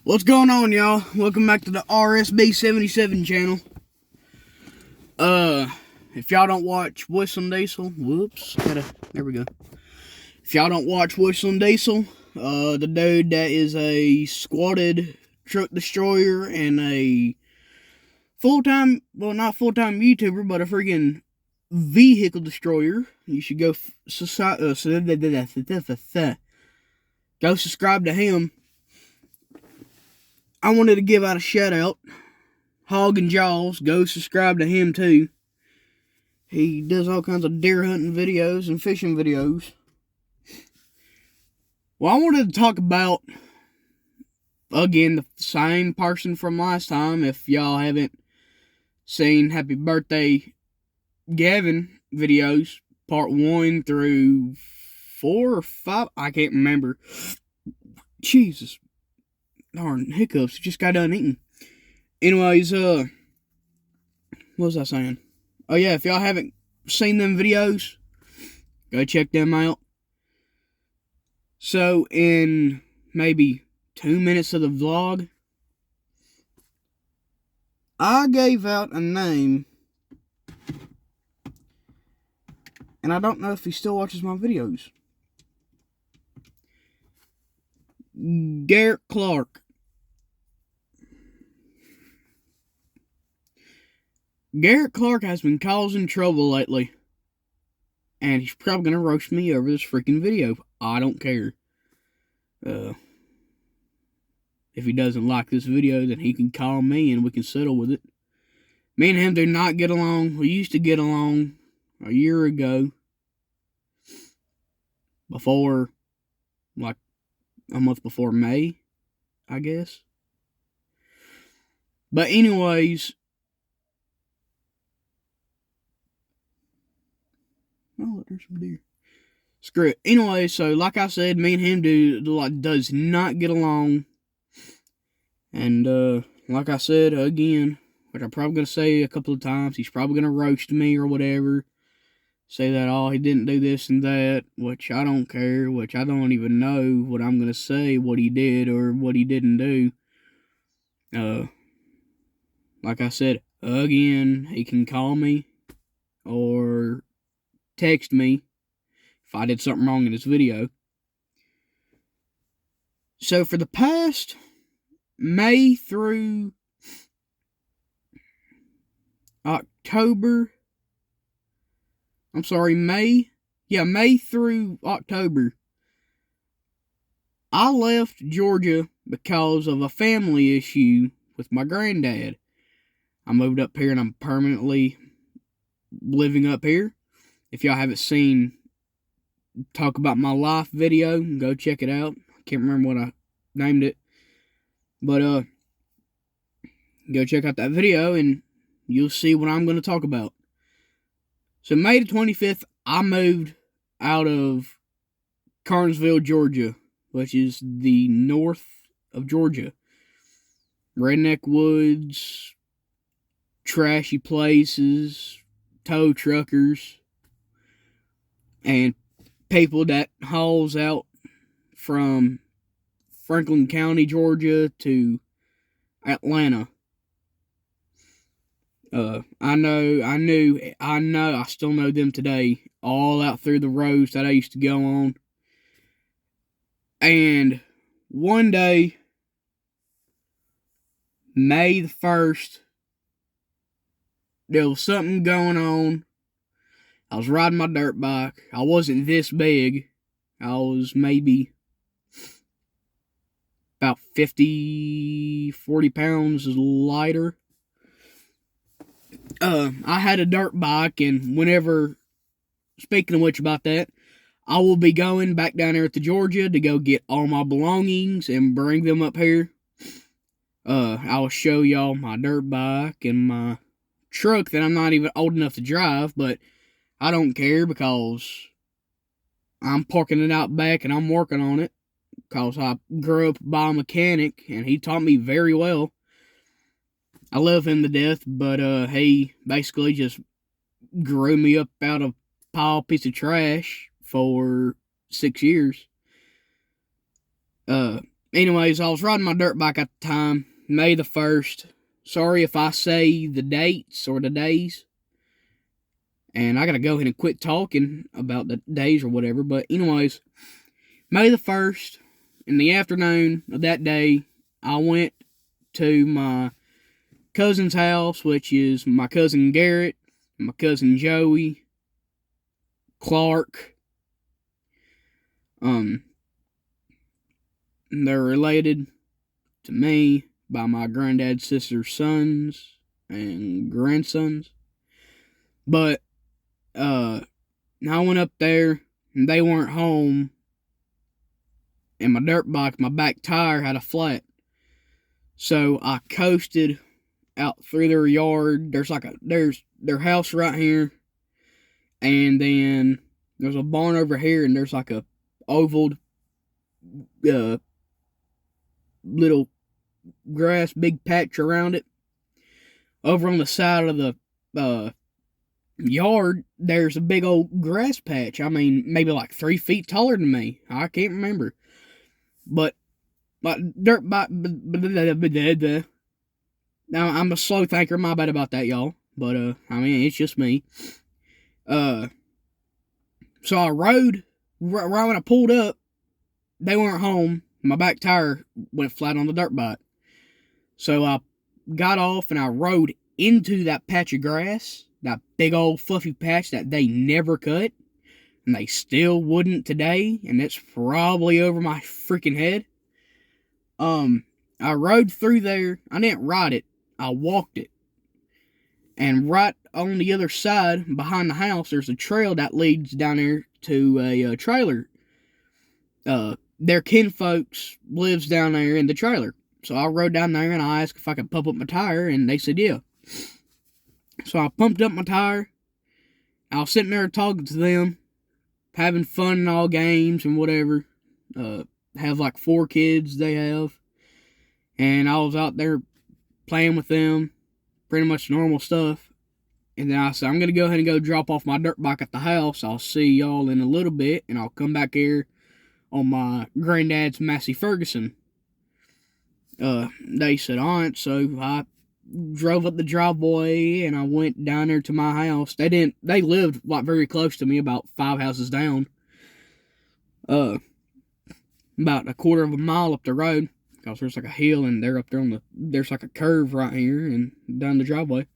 What's going on, y'all? Welcome back to the RSB77 channel. If y'all don't watch Whistle and Diesel, there we go. If y'all don't watch Whistle and Diesel, the dude that is a squatted truck destroyer and a full-time, well, not full-time YouTuber, but a freaking vehicle destroyer, you should go subscribe to him. I wanted to give out a shout out. Hog and Jaws, go subscribe to him too. He does all kinds of deer hunting videos and fishing videos. Well, I wanted to talk about, again, the same person from last time. If y'all haven't seen Happy Birthday Gavin videos, part 1 through 4 or 5, I can't remember. Jesus. Darn, hiccups, just got done eating. Anyways, what was I saying? Oh yeah, if y'all haven't seen them videos, go check them out. So, in maybe 2 minutes of the vlog, I gave out a name, and I don't know if he still watches my videos. Garret Clark. Garret Clark has been causing trouble lately. And he's probably going to roast me over this freaking video. I don't care. If he doesn't like this video, then he can call me and we can settle with it. Me and him do not get along. We used to get along a year ago. Before, like, a month before May, I guess. But anyways, oh, there's some deer. Screw it. Anyway, so like I said, me and him does not get along. And like I said again, which I'm probably gonna say a couple of times, he's probably gonna roast me or whatever. Say that, oh, he didn't do this and that, which I don't care, which I don't even know what I'm going to say, what he did or what he didn't do. Like I said, again, he can call me or text me if I did something wrong in this video. So for the past May through May through October, I left Georgia because of a family issue with my granddad. I moved up here and I'm permanently living up here. If y'all haven't seen Talk About My Life video, go check it out. I can't remember what I named it. But, go check out that video and you'll see what I'm going to talk about. So May the 25th, I moved out of Carnesville, Georgia, which is the north of Georgia. Redneck woods, trashy places, tow truckers, and people that hauls out from Franklin County, Georgia to Atlanta. I still know them today, all out through the roads that I used to go on. And one day, May the 1st, there was something going on. I was riding my dirt bike. I wasn't this big. I was maybe about 40 pounds lighter. I had a dirt bike, and speaking of which about that, I will be going back down there to Georgia to go get all my belongings and bring them up here. I will show y'all my dirt bike and my truck that I'm not even old enough to drive, but I don't care because I'm parking it out back and I'm working on it because I grew up by a mechanic and he taught me very well. I love him to death, but he basically just grew me up out of piece of trash for 6 years. Anyways, I was riding my dirt bike at the time, May the 1st. Sorry if I say the dates or the days. And I gotta go ahead and quit talking about the days or whatever. But anyways, May the 1st, in the afternoon of that day, I went to my cousin's house, which is my cousin Garret, my cousin Joey, Clark. They're related to me by my granddad's sister's sons and grandsons. But I went up there and they weren't home, and my dirt bike, my back tire had a flat. So I coasted out through their yard. There's their house right here, and then there's a barn over here, and there's like a oval little grass, big patch around it. Over on the side of the yard, there's a big old grass patch. I mean, maybe like 3 feet taller than me. I can't remember. But my dirt bike. Now, I'm a slow thinker. My bad about that, y'all. But, I mean, it's just me. So I rode. Right when I pulled up, they weren't home. My back tire went flat on the dirt bike. So I got off and I rode into that patch of grass. That big old fluffy patch that they never cut. And they still wouldn't today. And it's probably over my freaking head. I rode through there. I didn't ride it. I walked it. And right on the other side, behind the house, there's a trail that leads down there to a trailer. Their kinfolks lives down there in the trailer. So I rode down there and I asked if I could pump up my tire, and they said yeah. So I pumped up my tire. I was sitting there talking to them, having fun and all games and whatever. Have like 4 kids they have. And I was out there playing with them. Pretty much normal stuff. And then I said, I'm going to go ahead and go drop off my dirt bike at the house. I'll see y'all in a little bit. And I'll come back here on my granddad's Massey Ferguson. They said, alright. So I drove up the driveway and I went down there to my house. They lived like very close to me, about 5 houses down. About a quarter of a mile up the road. Because there's like a hill and they're up there there's like a curve right here and down the driveway.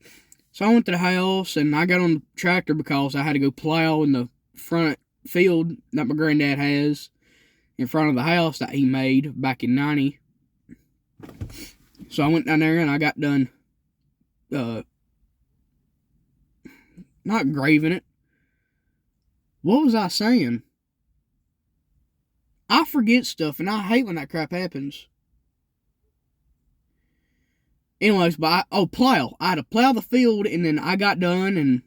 So I went to the house and I got on the tractor because I had to go plow in the front field that my granddad has in front of the house that he made back in 90. So I went down there and I got done not graving it. What was I saying? I forget stuff and I hate when that crap happens. Anyways, plow. I had to plow the field, and then I got done, and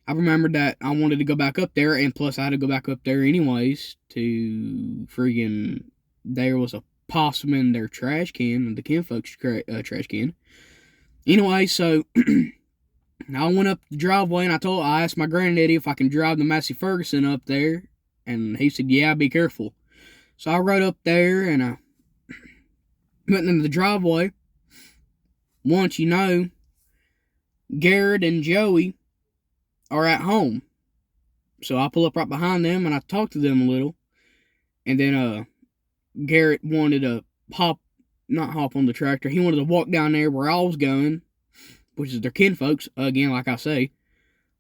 I remembered that I wanted to go back up there, and plus I had to go back up there anyways to friggin', there was a possum in their trash can, the kinfolk's trash can. Anyway, so I went up the driveway, and I asked my granddaddy if I can drive the Massey Ferguson up there, and he said, yeah, be careful. So I rode up there, and I went into the driveway. Once you know, Garret and Joey are at home. So I pull up right behind them and I talk to them a little. And then Garret wanted to not hop on the tractor. He wanted to walk down there where I was going, which is their kinfolks, again, like I say.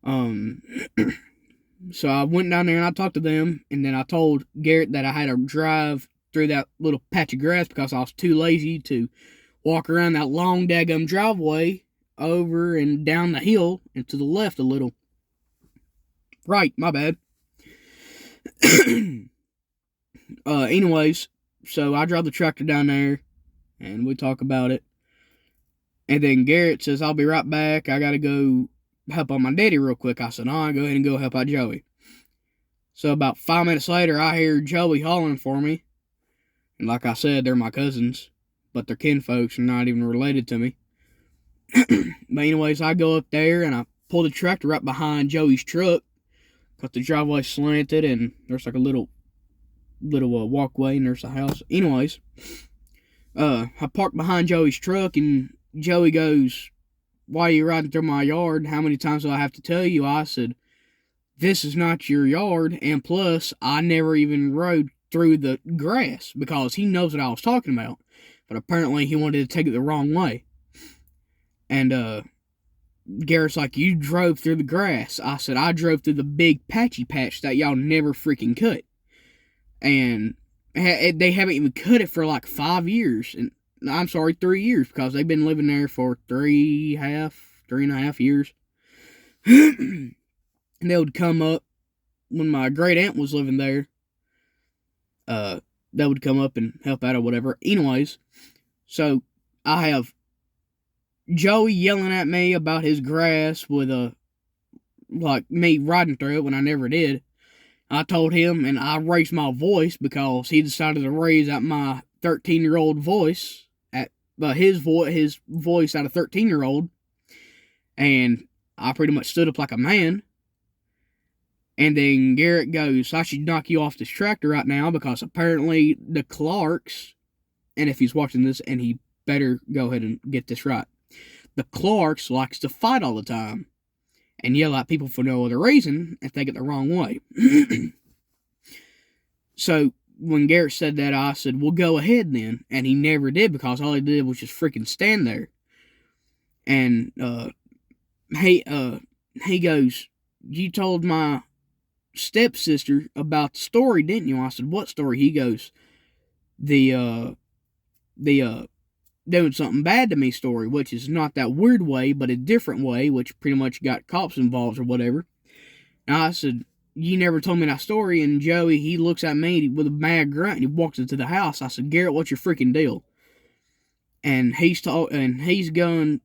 So I went down there and I talked to them. And then I told Garret that I had to drive through that little patch of grass because I was too lazy to walk around that long daggum driveway over and down the hill and to the left a little. Right, my bad. Anyways, so I drive the tractor down there and we talk about it. And then Garret says, I'll be right back. I gotta go help out my daddy real quick. I said, go ahead and go help out Joey. So about 5 minutes later, I hear Joey hollering for me. And like I said, they're my cousins. But their kinfolks are not even related to me. But anyways, I go up there and I pull the tractor right behind Joey's truck. because the driveway's slanted and there's like a little walkway and there's a house. Anyways, I parked behind Joey's truck and Joey goes, "Why are you riding through my yard? How many times do I have to tell you?" I said, "This is not your yard, and plus, I never even rode through the grass," because he knows what I was talking about. But apparently he wanted to take it the wrong way. And Garrett's like, "You drove through the grass." I said, "I drove through the big patchy patch that y'all never freaking cut." And they haven't even cut it for like 5 years. And I'm sorry, 3 years, because they've been living there for 3.5 years. And they would come up when my great aunt was living there. They would come up and help out or whatever. Anyways, so I have Joey yelling at me about his grass with like me riding through it when I never did. I told him, and I raised my voice because he decided to raise at my 13-year-old voice, at his voice at a 13-year-old, and I pretty much stood up like a man. And then Garrett goes, "I should knock you off this tractor right now," because apparently the Clarks, and if he's watching this, and he better go ahead and get this right, the Clarks likes to fight all the time and yell at people for no other reason and take it the wrong way. So when Garrett said that, I said, "Well, go ahead then." And he never did, because all he did was just freaking stand there. And he goes, "You told my stepsister about the story, didn't you?" I said, "What story?" He goes, the doing something bad to me story, which is not that weird way, but a different way, which pretty much got cops involved or whatever. And I said, "You never told me that story." And Joey, he looks at me with a mad grunt and he walks into the house. I said, "Garrett, what's your freaking deal?" And he's going,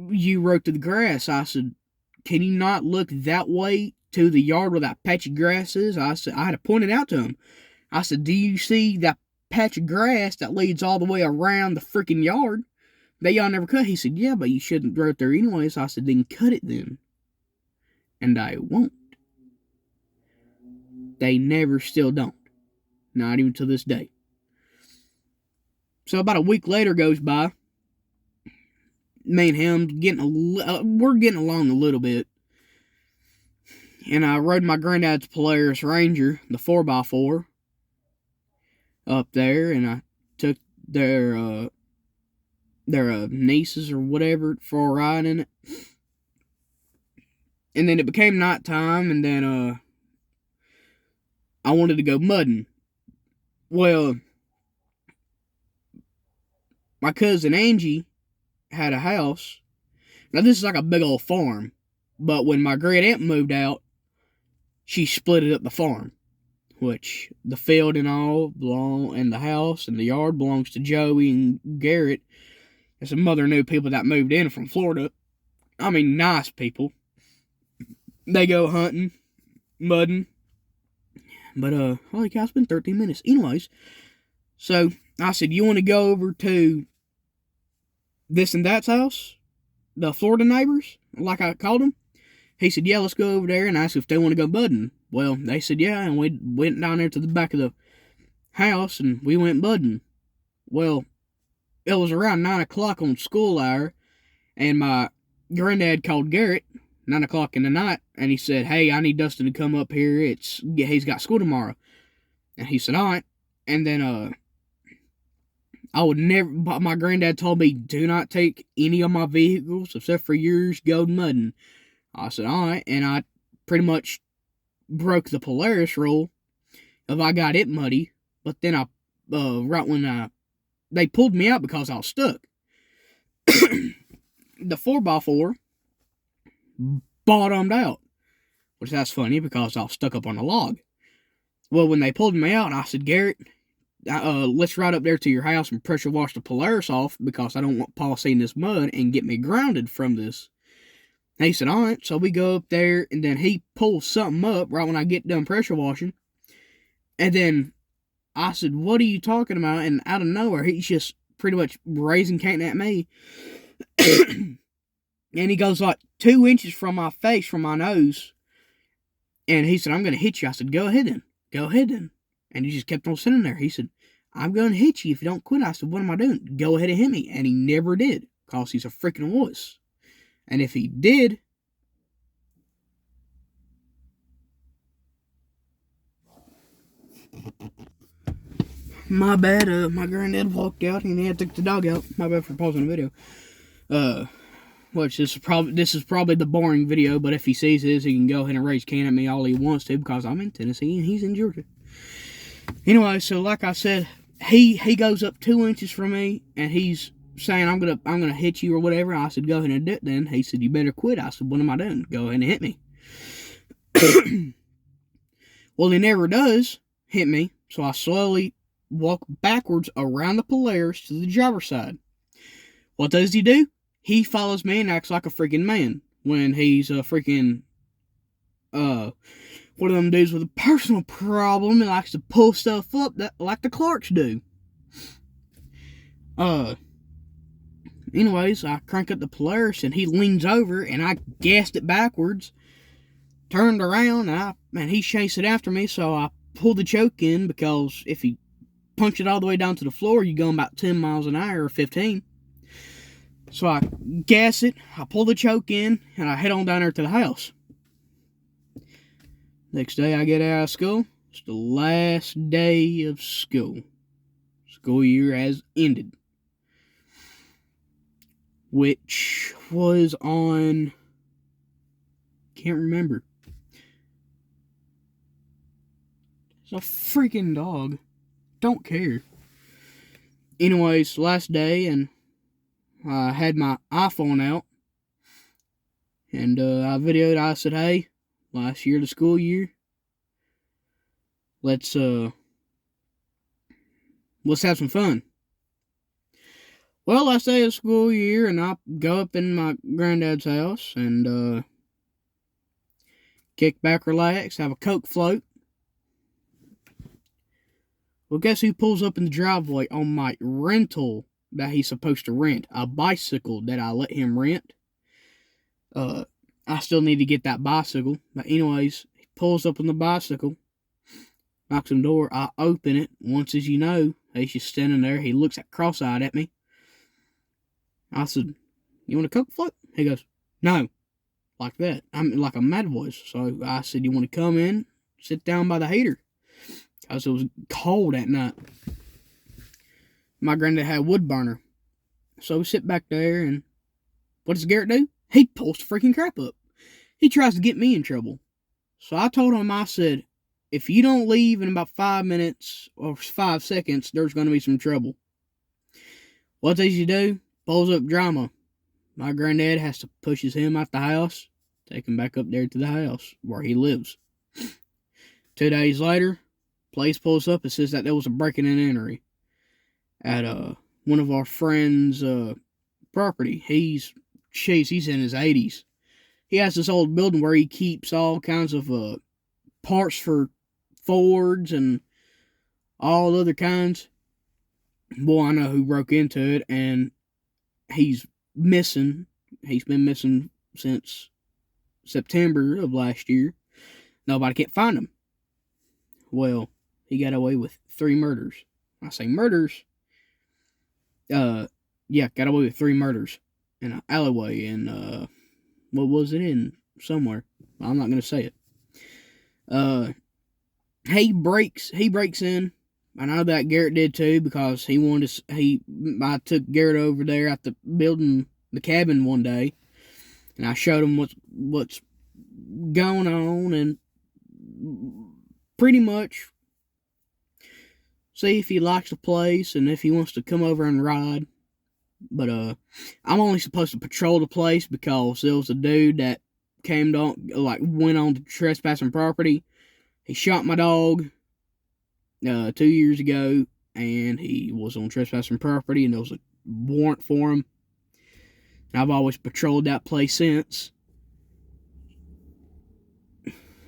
"You rode through the grass." I said, "Can you not look that way to the yard where that patch of grass is?" I said, I had to point it out to him. I said, "Do you see that patch of grass that leads all the way around the freaking yard that y'all never cut?" He said, "Yeah, but you shouldn't rode there anyways." I said, "Then cut it then." And I won't. They never still don't. Not even to this day. So about a week later goes by. Me and him we're getting along a little bit. And I rode my granddad's Polaris Ranger, the 4x4, up there, and I took their nieces or whatever for a ride in it. And then it became nighttime, and then I wanted to go mudding. Well, my cousin Angie had a house. Now this is like a big old farm, but when my great aunt moved out, she split up the farm, which the field and all belong, and the house and the yard belongs to Joey and Garrett and some other new people that moved in from Florida. I mean, nice people. They go hunting, mudding. But, holy cow, it's been 13 minutes. Anyways, so I said, "You want to go over to this and that's house? The Florida neighbors, like I called them?" He said, "Yeah, let's go over there," and ask if they want to go budding. Well, they said, yeah, and we went down there to the back of the house, and we went budding. Well, it was around 9 o'clock on school hour, and my granddad called Garrett 9 o'clock in the night, and he said, "Hey, I need Dustin to come up here. He's got school tomorrow." And he said, "All right." And then I would never. My granddad told me, "Do not take any of my vehicles except for yours. Go mudding." I said, "All right," and I pretty much broke the Polaris rule if I got it muddy. But then right when they pulled me out because I was stuck. The 4x4 bottomed out, which that's funny because I was stuck up on a log. Well, when they pulled me out, I said, "Garrett, let's ride up there to your house and pressure wash the Polaris off because I don't want Paul seeing this mud and get me grounded from this." And he said, "All right." So we go up there, and then he pulls something up right when I get done pressure washing. And then I said, "What are you talking about?" And out of nowhere, he's just pretty much raising Cain at me. And he goes like 2 inches from my face, from my nose. And he said, I'm going to hit you. I said, go ahead then. Go ahead then. And he just kept on sitting there. He said, I'm going to hit you if you don't quit. I said, what am I doing? Go ahead and hit me. And he never did, because he's a freaking wuss. And if he did, my bad, my granddad walked out and he had to take the dog out. My bad for pausing the video. Which this is probably the boring video, but if he sees this, he can go ahead and raise can at me all he wants to, because I'm in Tennessee and he's in Georgia. Anyway, so like I said, he goes up 2 inches from me and he's saying, I'm gonna hit you or whatever. I said, go ahead and do it then. He said, you better quit. I said, what am I doing? Go ahead and hit me. Well, he never does hit me, so I slowly walk backwards around the Polaris to the driver's side. What does he do? He follows me and acts like a freaking man when he's a freaking, one of them dudes with a personal problem and likes to pull stuff up like the Clarks do. Anyways, I crank up the Polaris and he leans over and I gassed it backwards, turned around, and he chased it after me, so I pulled the choke in, because if he punched it all the way down to the floor, you're going about 10 miles an hour or 15. So I gas it, I pull the choke in, and I head on down there to the house. Next day I get out of school. It's the last day of school. School year has ended. Which was on... can't remember. It's a freaking dog. Don't care. Anyways, last day, and I had my iPhone out, and I videoed. I said, hey, last year of the school year, let's have some fun. Well, last day of the school year, and I go up in my granddad's house, and kick back, relax, have a Coke float. Well, guess who pulls up in the driveway on my rental that he's supposed to rent? A bicycle that I let him rent. I still need to get that bicycle. But anyways, he pulls up on the bicycle, knocks on the door. I open it. Once, as you know, he's just standing there. He looks cross-eyed at me. I said, you want a Coke float? He goes, no. Like that. I'm like a mad voice. So I said, you want to come in, sit down by the heater? Because it was cold at night. My granddad had a wood burner. So we sit back there, and what does Garrett do? He pulls the freaking crap up. He tries to get me in trouble. So I told him, I said, if you don't leave in about 5 minutes or 5 seconds, there's going to be some trouble. What does he do? Pulls up drama. My granddad has to push him out the house, take him back up there to the house where he lives. 2 days later, police pulls up and says that there was a breaking and entry at one of our friends' property. He's in his 80s. He has this old building where he keeps all kinds of parts for Fords and all other kinds. Boy, I know who broke into it, and he's missing. He's been missing since September of last year. Nobody can't find him. Well, he got away with 3 murders. I say murders. Got away with 3 murders in an alleyway in, what was it in? Somewhere. I'm not going to say it. He breaks in. I know that Garrett did too, because he wanted to, I took Garrett over there at the building, the cabin one day, and I showed him what's going on, and pretty much see if he likes the place and if he wants to come over and ride. But I'm only supposed to patrol the place because there was a dude that went on to trespassing property. He shot my dog 2 years ago, and he was on trespassing property, and there was a warrant for him. And I've always patrolled that place since.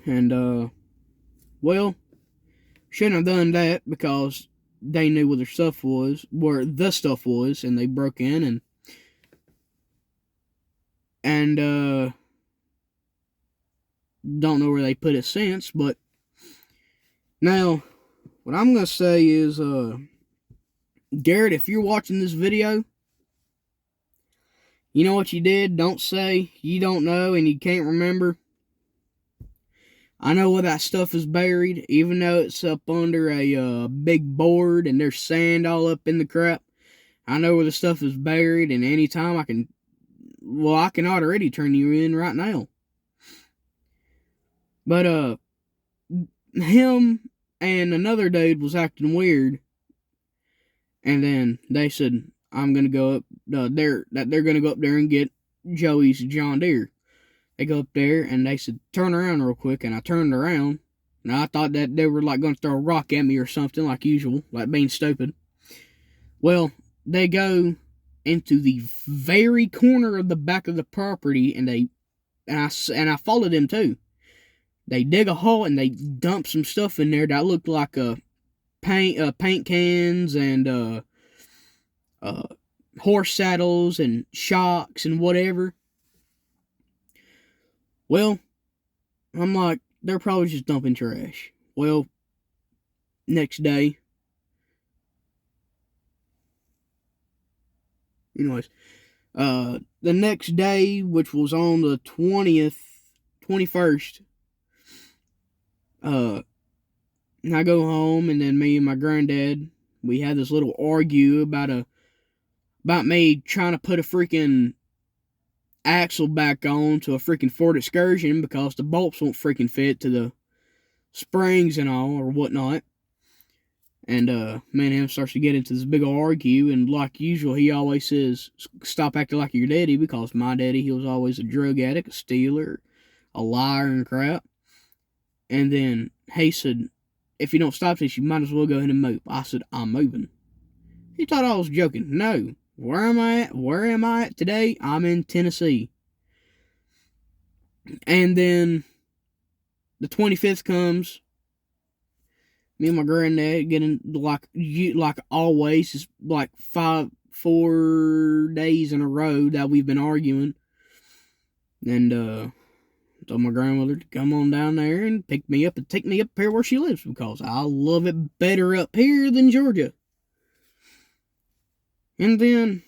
And well, shouldn't have done that because they knew where the stuff was, and they broke in and don't know where they put it since. But now, what I'm going to say is, Garret, if you're watching this video, you know what you did? Don't say you don't know and you can't remember. I know where that stuff is buried, even though it's up under a big board and there's sand all up in the crap. I know where the stuff is buried, and anytime I can already turn you in right now. But, him and another dude was acting weird, and then they said, I'm gonna go up, they're gonna go up there and get Joey's John Deere. They go up there, and they said, turn around real quick, and I turned around. Now, I thought that they were, like, going to throw a rock at me or something, like usual, like being stupid. Well, they go into the very corner of the back of the property, and I followed them, too. They dig a hole, and they dump some stuff in there that looked like paint cans and horse saddles and shocks and whatever. Well, I'm like, they're probably just dumping trash. Well, next day, anyways, the next day, which was on the 21st, I go home, and then me and my granddad, we had this little argue about me trying to put a freaking axle back on to a freaking Ford Excursion because the bolts won't freaking fit to the springs and all or whatnot. And me and him starts to get into this big old argue, and like usual, he always says, stop acting like your daddy, because my daddy, he was always a drug addict, a stealer, a liar and crap. And then he said, if you don't stop this, you might as well go ahead and move. I said, I'm moving. He thought I was joking. No. Where am I at? Where am I at today? I'm in Tennessee. And then the 25th comes. Me and my granddad getting like always, it's like 4 days in a row that we've been arguing. And told my grandmother to come on down there and pick me up and take me up here where she lives, because I love it better up here than Georgia. And then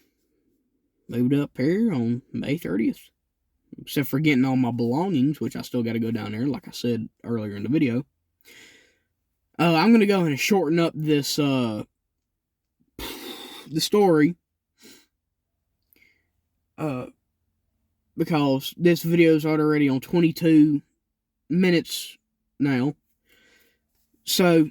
moved up here on May 30th. Except for getting all my belongings, which I still got to go down there, like I said earlier in the video. I'm going to go ahead and shorten up this, the story. Because this video's already on 22 minutes now. So,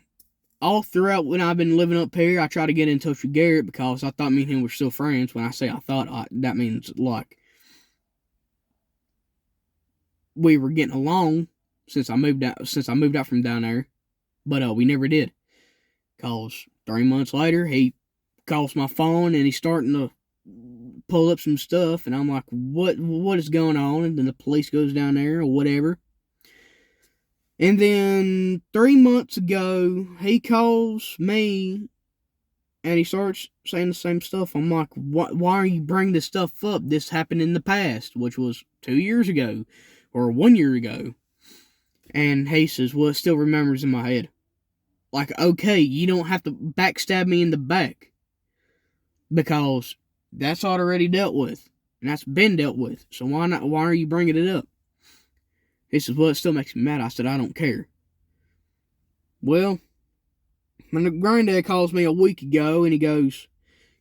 all throughout when I've been living up here, I try to get in touch with Garret, because I thought me and him were still friends. When I say I thought, that means like we were getting along since I moved out from down there. But we never did. Because 3 months later, he calls my phone and he's starting to pull up some stuff, and I'm like, what is going on? And then the police goes down there or whatever. And then 3 months ago, he calls me, and he starts saying the same stuff. I'm like, why are you bringing this stuff up? This happened in the past, which was 2 years ago, or 1 year ago. And he says, well, it still remembers in my head. Like, okay, you don't have to backstab me in the back, because that's already dealt with, and that's been dealt with. So why are you bringing it up? He says, well, it still makes me mad. I said, I don't care. Well, when the granddad calls me a week ago, and he goes,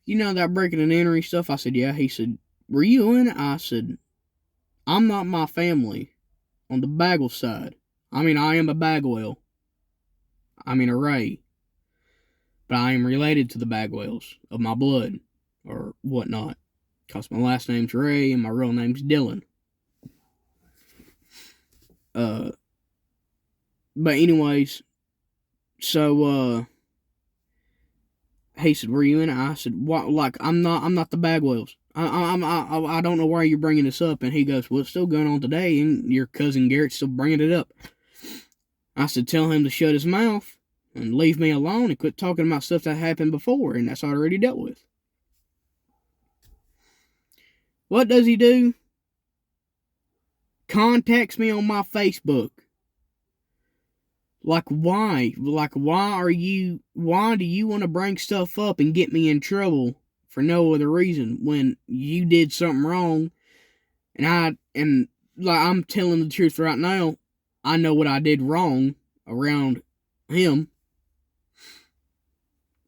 you know that breaking and entering stuff? I said, yeah. He said, were you in it? I said, I'm not my family on the Bagwell side. I mean, I am a Bagwell. I mean, a Ray. But I am related to the Bagwells of my blood, or whatnot. Because my last name's Ray, and my real name's Dylan. But anyways, so, he said, were you in it? I said, what? Like, I'm not the Bagwells. I don't know why you're bringing this up. And he goes, well, it's still going on today, and your cousin Garret's still bringing it up. I said, tell him to shut his mouth and leave me alone and quit talking about stuff that happened before, and that's already dealt with. What does he do? contacts me on my Facebook. Like, why? Like, why do you want to bring stuff up and get me in trouble for no other reason when you did something wrong? And like, I'm telling the truth right now. I know what I did wrong around him.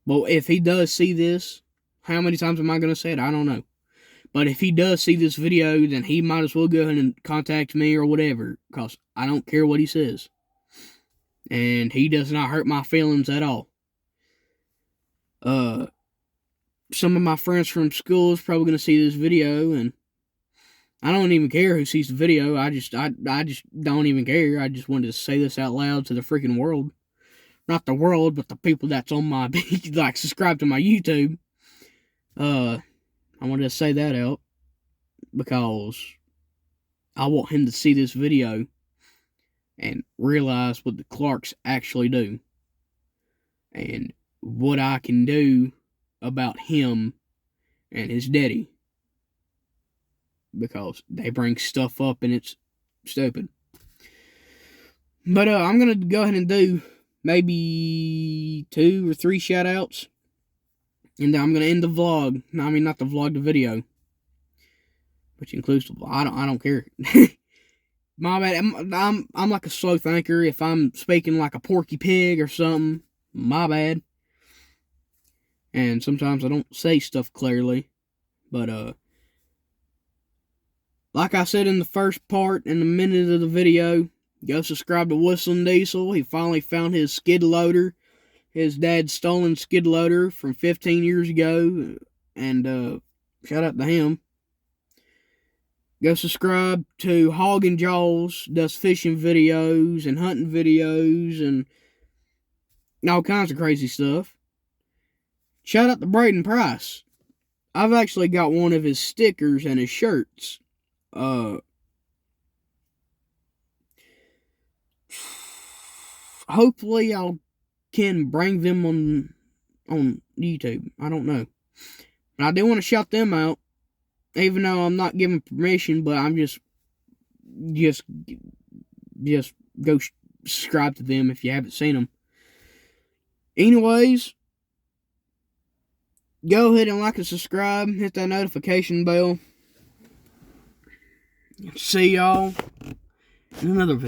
But if he does see this, how many times am I going to say it? I don't know. But if he does see this video, then he might as well go ahead and contact me or whatever, because I don't care what he says. And he does not hurt my feelings at all. Some of my friends from school is probably going to see this video, and I don't even care who sees the video. I just don't even care. I just wanted to say this out loud to the freaking world. Not the world, but the people that's on my, like, subscribe to my YouTube. I wanted to say that out because I want him to see this video and realize what the Clarks actually do and what I can do about him and his daddy, because they bring stuff up and it's stupid. But I'm gonna go ahead and do maybe 2 or 3 shout outs, and then I'm gonna end the vlog. I mean, not the vlog, the video, which includes the vlog. I don't care. My bad. I'm like a slow thinker. If I'm speaking like a Porky Pig or something, my bad. And sometimes I don't say stuff clearly. But like I said in the first part, in the minute of the video, go subscribe to Whistling Diesel. He finally found his skid loader. His dad's stolen skid loader from 15 years ago. And shout out to him. Go subscribe to Hog and Jaws, does fishing videos and hunting videos and all kinds of crazy stuff. Shout out to Braden Price. I've actually got one of his stickers and his shirts. Hopefully I can bring them on YouTube. I don't know. But I do want to shout them out. Even though I'm not giving permission, but I'm just go subscribe to them if you haven't seen them. Anyways, go ahead and like and subscribe. Hit that notification bell. See y'all in another video.